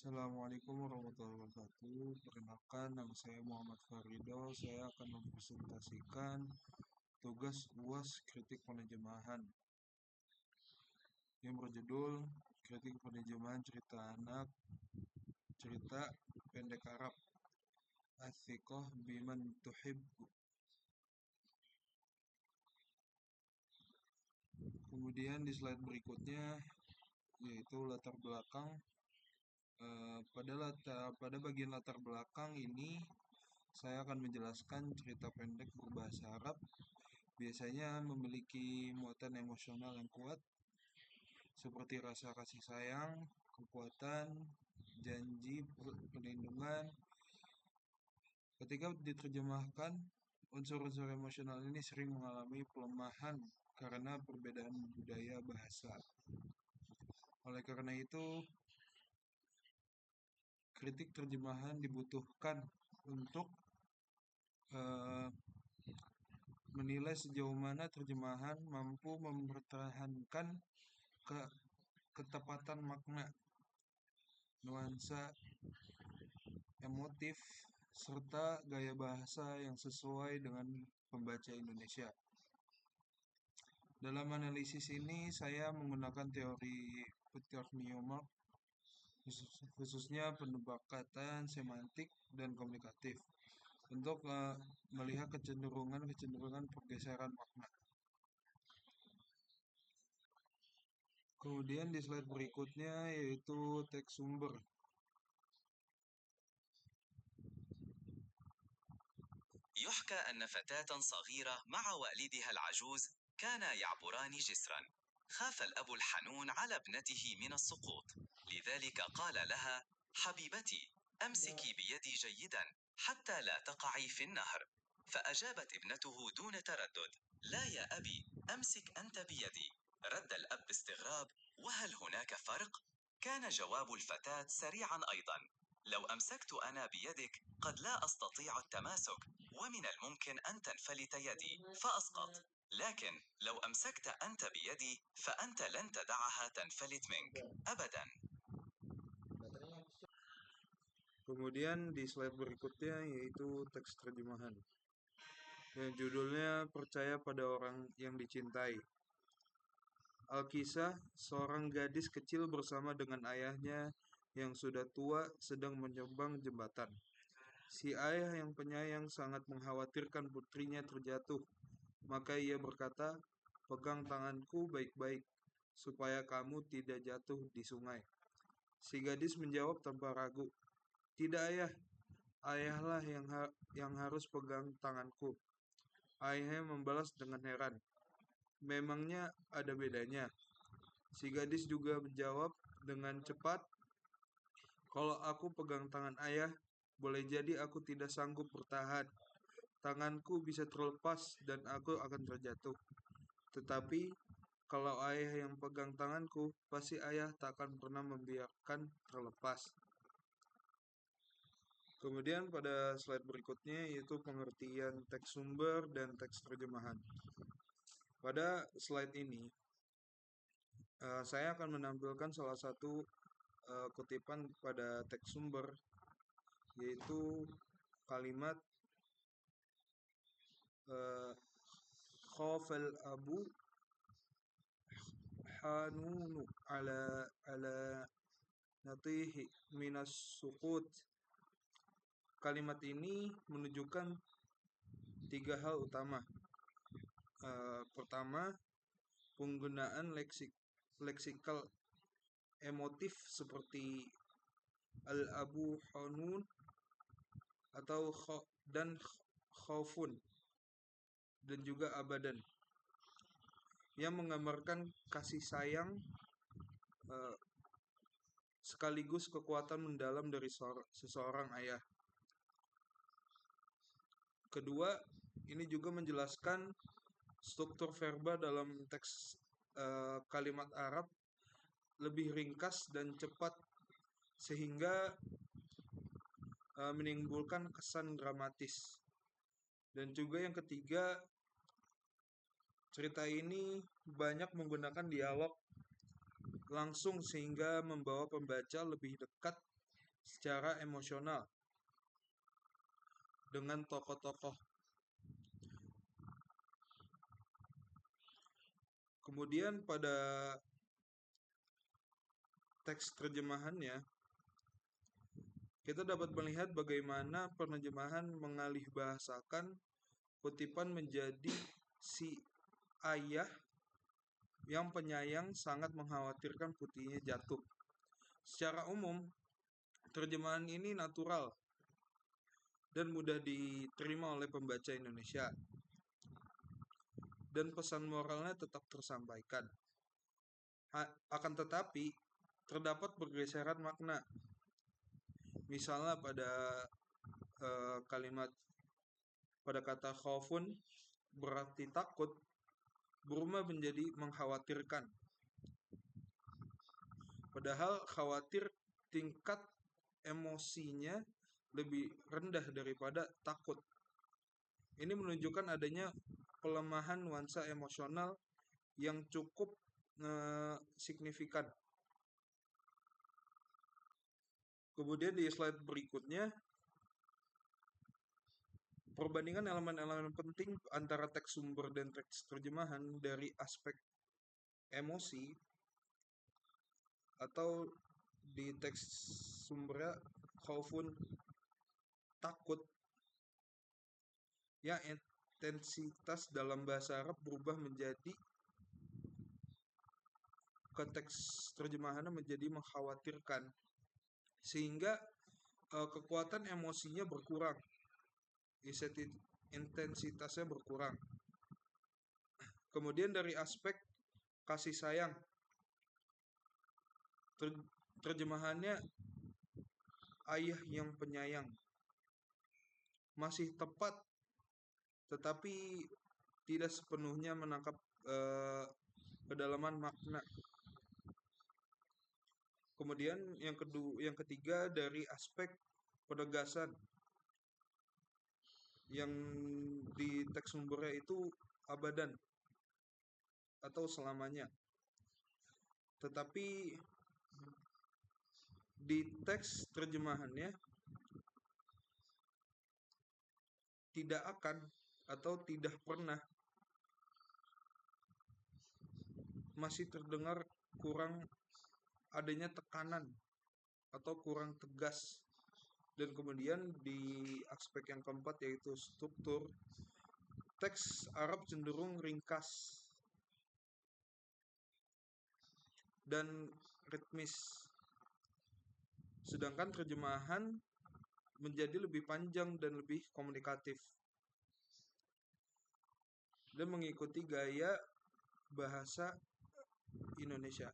Assalamualaikum warahmatullahi wabarakatuh. Perkenalkan, nama saya Muhammad Farido. Saya akan mempresentasikan tugas UAS Kritik Penerjemahan yang berjudul Kritik Penerjemahan Cerita Anak, Cerita Pendek Arab, Athiqah Biman Tuhibbu. Kemudian di slide berikutnya yaitu latar belakang. Pada bagian latar belakang ini saya akan menjelaskan cerita pendek berbahasa Arab biasanya memiliki muatan emosional yang kuat seperti rasa kasih sayang, kekuatan, janji perlindungan. Ketika diterjemahkan, unsur-unsur emosional ini sering mengalami pelemahan karena perbedaan budaya bahasa. Oleh karena itu, kritik terjemahan dibutuhkan untuk menilai sejauh mana terjemahan mampu mempertahankan ketepatan makna, nuansa emotif, serta gaya bahasa yang sesuai dengan pembaca Indonesia. Dalam analisis ini, saya menggunakan teori Peter Newmark, khususnya pendekatan semantik dan komunikatif, untuk melihat kecenderungan pergeseran makna. Kemudian di slide berikutnya yaitu teks sumber. يحكى أن فتاة صغيرة مع والدها العجوز كانا يعبران جسرا. خاف الأب الحنون على ابنته من السقوط، لذلك قال لها: حبيبتي، أمسكي بيدي جيدا حتى لا تقعي في النهر. فأجابت ابنته دون تردد: لا يا أبي، أمسك أنت بيدي. رد الأب باستغراب: وهل هناك فرق؟ كان جواب الفتاة سريعا أيضا: لو أمسكت أنا بيدك قد لا أستطيع التماسك، ومن الممكن أن تنفلت يدي فأسقط، لكن لو أمسكت أنت بيدي فأنت لن تدعها تنفلت منك أبدا. Kemudian di slide berikutnya yaitu teks terjemahan. Yang judulnya Percaya pada Orang yang Dicintai. Alkisah, seorang gadis kecil bersama dengan ayahnya yang sudah tua sedang menyeberang jembatan. Si ayah yang penyayang sangat mengkhawatirkan putrinya terjatuh. Maka ia berkata, "Pegang tanganku baik-baik, supaya kamu tidak jatuh di sungai." Si gadis menjawab tanpa ragu, "Tidak ayah, ayahlah yang harus pegang tanganku." Ayahnya membalas dengan heran, "Memangnya ada bedanya?" Si gadis juga menjawab dengan cepat, "Kalau aku pegang tangan ayah, boleh jadi aku tidak sanggup bertahan. Tanganku bisa terlepas dan aku akan terjatuh. Tetapi kalau ayah yang pegang tanganku, pasti ayah tak akan pernah membiarkan terlepas." Kemudian pada slide berikutnya yaitu pengertian teks sumber dan teks terjemahan. Pada slide ini, saya akan menampilkan salah satu kutipan pada teks sumber, yaitu kalimat khafal abu hanunu ala natihi minas sukut. Kalimat ini menunjukkan tiga hal utama. Pertama, penggunaan leksikal emotif seperti al-abu hanun atau dan khaufun dan juga abadan yang menggambarkan kasih sayang sekaligus kekuatan mendalam dari seseorang ayah. Kedua, ini juga menjelaskan struktur verba dalam teks kalimat Arab lebih ringkas dan cepat sehingga menimbulkan kesan dramatis. Dan juga yang ketiga, cerita ini banyak menggunakan dialog langsung sehingga membawa pembaca lebih dekat secara emosional dengan tokoh-tokoh. Kemudian pada teks terjemahannya, kita dapat melihat bagaimana penerjemahan mengalih bahasakan kutipan menjadi si ayah yang penyayang sangat mengkhawatirkan putrinya jatuh. Secara umum, terjemahan ini natural dan mudah diterima oleh pembaca Indonesia, dan pesan moralnya tetap tersampaikan. Akan tetapi, terdapat pergeseran makna. Misalnya pada pada kata khaufun berarti takut, berubah menjadi mengkhawatirkan. Padahal khawatir tingkat emosinya lebih rendah daripada takut. Ini menunjukkan adanya pelemahan nuansa emosional yang cukup signifikan. Kemudian di slide berikutnya, perbandingan elemen-elemen penting antara teks sumber dan teks terjemahan dari aspek emosi, atau di teks sumbernya khaufun takut, yang intensitas dalam bahasa Arab berubah menjadi ke teks terjemahannya menjadi mengkhawatirkan, sehingga kekuatan emosinya berkurang, intensitasnya berkurang. Kemudian dari aspek kasih sayang, terjemahannya ayah yang penyayang masih tepat, tetapi tidak sepenuhnya menangkap kedalaman makna. Kemudian yang ketiga dari aspek penegasan, yang di teks sumbernya itu abadan atau selamanya, tetapi di teks terjemahannya tidak akan atau tidak pernah, masih terdengar kurang adanya tekanan atau kurang tegas. Dan kemudian di aspek yang keempat yaitu struktur, teks Arab cenderung ringkas dan ritmis, sedangkan terjemahan menjadi lebih panjang dan lebih komunikatif dan mengikuti gaya bahasa Indonesia.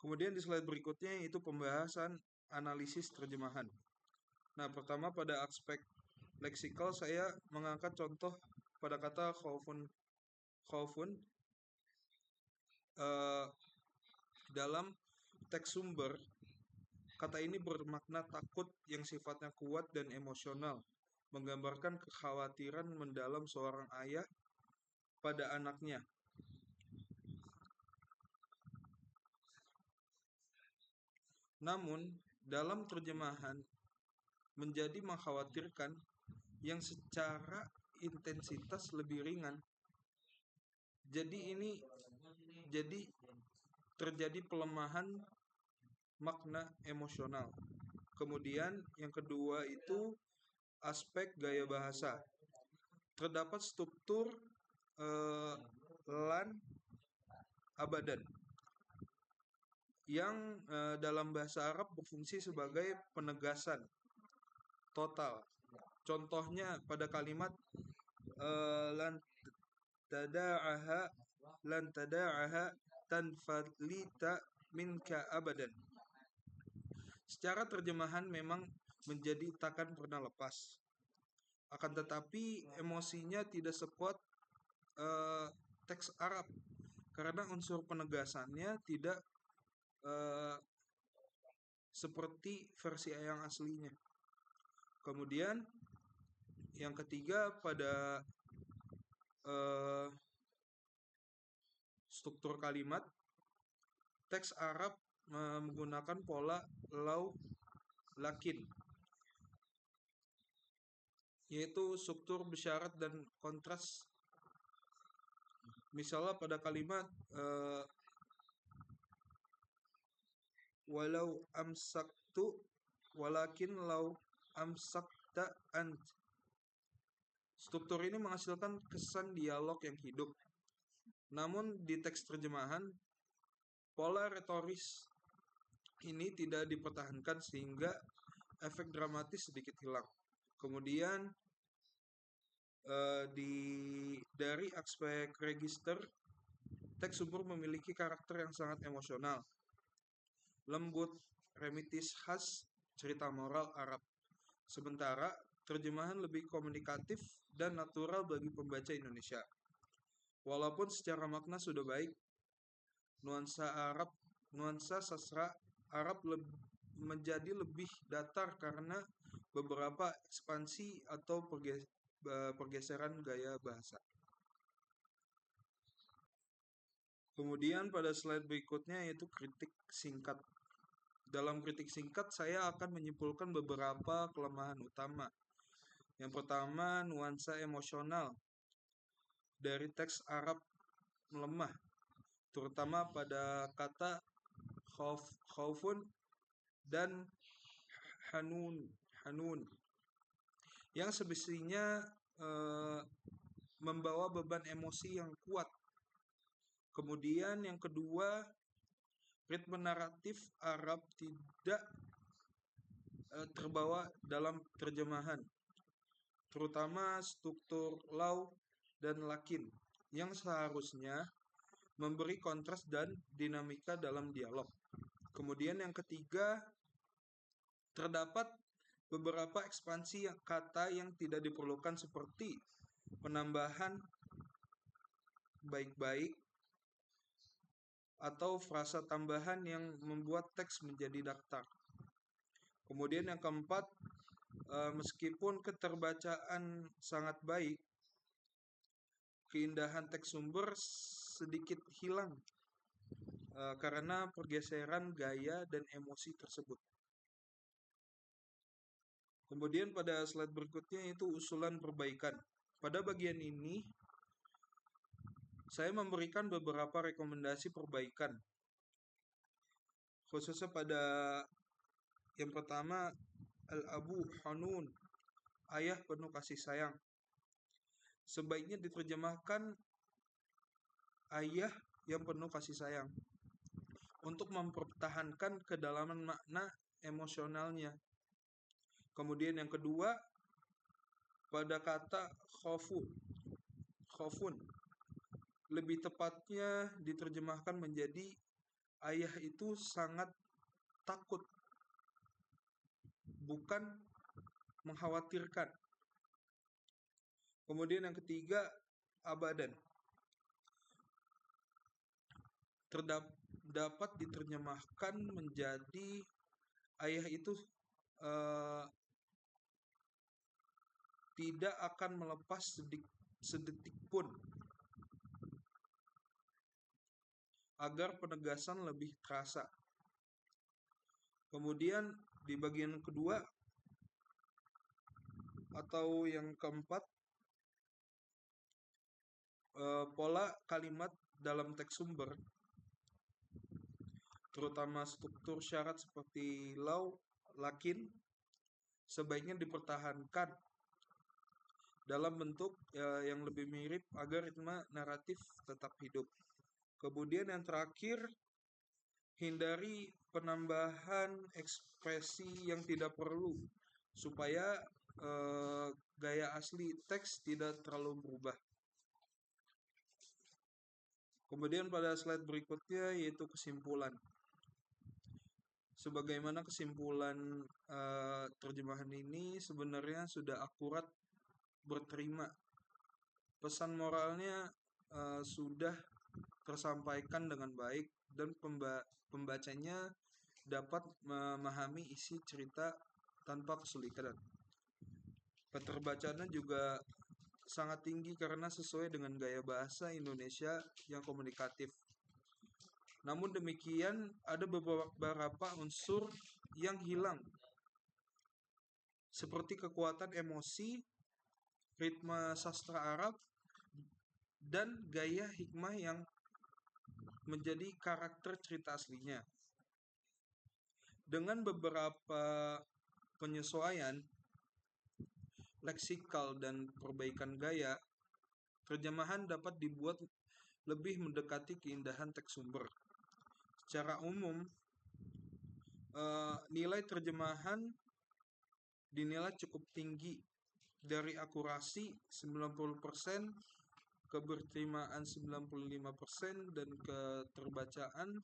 Kemudian di slide berikutnya yaitu pembahasan analisis terjemahan. Nah, pertama pada aspek leksikal saya mengangkat contoh pada kata khaufun dalam teks sumber. Kata ini bermakna takut yang sifatnya kuat dan emosional, menggambarkan kekhawatiran mendalam seorang ayah pada anaknya. Namun, dalam terjemahan menjadi mengkhawatirkan yang secara intensitas lebih ringan. Jadi terjadi pelemahan makna emosional. Kemudian yang kedua itu aspek gaya bahasa. Terdapat struktur lan abadan yang dalam bahasa Arab berfungsi sebagai penegasan total. Contohnya pada kalimat lan tada'aha tanfalita minka abadan. Secara terjemahan memang menjadi takkan pernah lepas. Akan tetapi emosinya tidak sekuat teks Arab karena unsur penegasannya tidak seperti versi yang aslinya. Kemudian yang ketiga pada struktur kalimat, teks Arab menggunakan pola law lakin, yaitu struktur bersyarat dan kontras. Misalnya pada kalimat walau amsaktu walakin law amsakta ant. Struktur ini menghasilkan kesan dialog yang hidup. Namun di teks terjemahan, pola retoris ini tidak dipertahankan sehingga efek dramatis sedikit hilang. Kemudian dari aspek register, teks sumber memiliki karakter yang sangat emosional, lembut, remitis khas cerita moral Arab. Sementara terjemahan lebih komunikatif dan natural bagi pembaca Indonesia. Walaupun secara makna sudah baik, nuansa sastra Arab menjadi lebih datar karena beberapa ekspansi atau pergeseran gaya bahasa. Kemudian pada slide berikutnya yaitu kritik singkat. Dalam kritik singkat saya akan menyimpulkan beberapa kelemahan utama. Yang pertama, nuansa emosional dari teks Arab melemah, terutama pada kata khaufun dan hanun yang semestinya membawa beban emosi yang kuat. Kemudian yang kedua, ritme naratif Arab tidak terbawa dalam terjemahan, terutama struktur law dan lakin yang seharusnya memberi kontras dan dinamika dalam dialog. Kemudian yang ketiga, terdapat beberapa ekspansi kata yang tidak diperlukan seperti penambahan baik-baik atau frasa tambahan yang membuat teks menjadi datar. Kemudian yang keempat, meskipun keterbacaan sangat baik, keindahan teks sumber sedikit hilang karena pergeseran gaya dan emosi tersebut. Kemudian pada slide berikutnya itu usulan perbaikan. Pada bagian ini saya memberikan beberapa rekomendasi perbaikan, khususnya pada yang pertama, Al-Abu Hanun, ayah penuh kasih sayang. Sebaiknya diterjemahkan ayah yang penuh kasih sayang untuk mempertahankan kedalaman makna emosionalnya. Kemudian yang kedua, pada kata khofun, lebih tepatnya diterjemahkan menjadi ayah itu sangat takut, bukan mengkhawatirkan. Kemudian yang ketiga, abadan, dapat diterjemahkan menjadi ayah itu tidak akan melepas sedetik pun, agar penegasan lebih terasa. Kemudian di bagian kedua atau yang keempat, pola kalimat dalam teks sumber, terutama struktur syarat seperti law, lakin, sebaiknya dipertahankan dalam bentuk yang lebih mirip agar ritme naratif tetap hidup. Kemudian yang terakhir, hindari penambahan ekspresi yang tidak perlu supaya gaya asli teks tidak terlalu berubah. Kemudian pada slide berikutnya yaitu kesimpulan. Sebagaimana kesimpulan terjemahan ini sebenarnya sudah akurat berterima. Pesan moralnya sudah tersampaikan dengan baik dan pembacanya dapat memahami isi cerita tanpa kesulitan. Keterbacaannya juga sangat tinggi karena sesuai dengan gaya bahasa Indonesia yang komunikatif. Namun demikian, ada beberapa unsur yang hilang, seperti kekuatan emosi, ritme sastra Arab, dan gaya hikmah yang menjadi karakter cerita aslinya. Dengan beberapa penyesuaian leksikal dan perbaikan gaya, terjemahan dapat dibuat lebih mendekati keindahan teks sumber. Secara umum, nilai terjemahan dinilai cukup tinggi, dari akurasi 90%, keberterimaan 95%, dan keterbacaan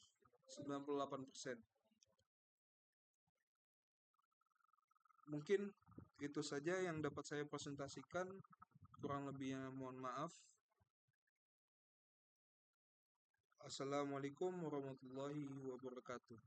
98%. Mungkin itu saja yang dapat saya presentasikan, kurang lebihnya mohon maaf. Assalamualaikum warahmatullahi wabarakatuh.